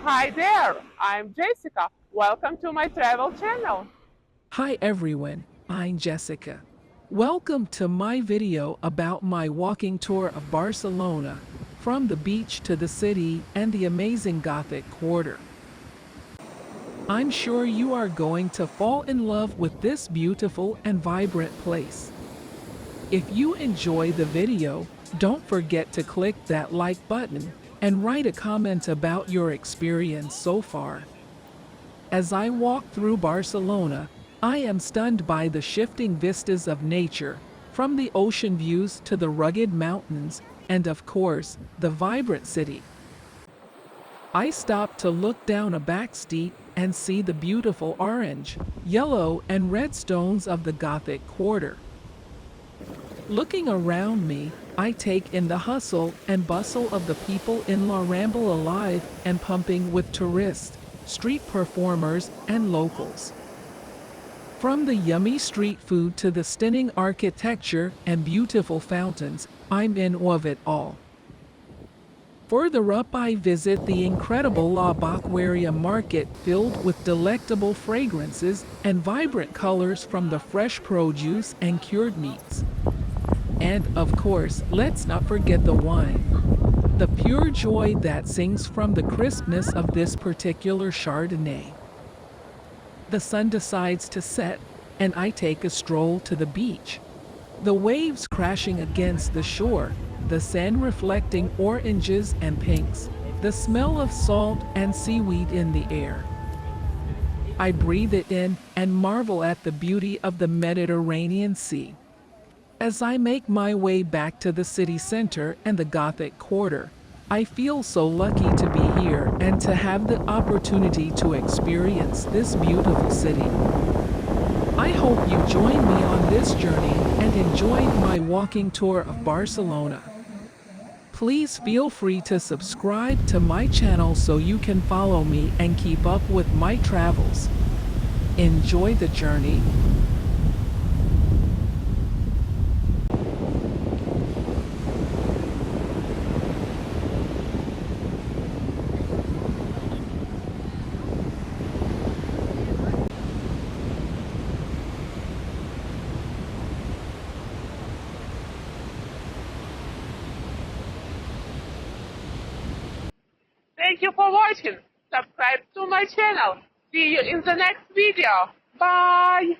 Hi there, I'm Jessica. Welcome to my travel channel. Hi everyone, I'm Jessica. Welcome to my video about my walking tour of Barcelona, from the beach to the city and the amazing Gothic Quarter. I'm sure you are going to fall in love with this beautiful and vibrant place. If you enjoy the video, don't forget to click that like button and write a comment about your experience so far. As I walk through Barcelona, I am stunned by the shifting vistas of nature, from the ocean views to the rugged mountains, and of course, the vibrant city. I stop to look down a back street and see the beautiful orange, yellow, and red stones of the Gothic Quarter. Looking around me, I take in the hustle and bustle of the people in La Rambla, alive and pumping with tourists, street performers, and locals. From the yummy street food to the stunning architecture and beautiful fountains, I'm in awe of it all. Further up, I visit the incredible La Boqueria market, filled with delectable fragrances and vibrant colors from the fresh produce and cured meats. And, of course, let's not forget the wine. The pure joy that sings from the crispness of this particular Chardonnay. The sun decides to set, and I take a stroll to the beach. The waves crashing against the shore, the sand reflecting oranges and pinks, the smell of salt and seaweed in the air. I breathe it in and marvel at the beauty of the Mediterranean Sea. As I make my way back to the city center and the Gothic Quarter, I feel so lucky to be here and to have the opportunity to experience this beautiful city. I hope you join me on this journey and enjoy my walking tour of Barcelona. Please feel free to subscribe to my channel so you can follow me and keep up with my travels. Enjoy the journey. Thank you for watching. Subscribe to my channel. See you in the next video. Bye!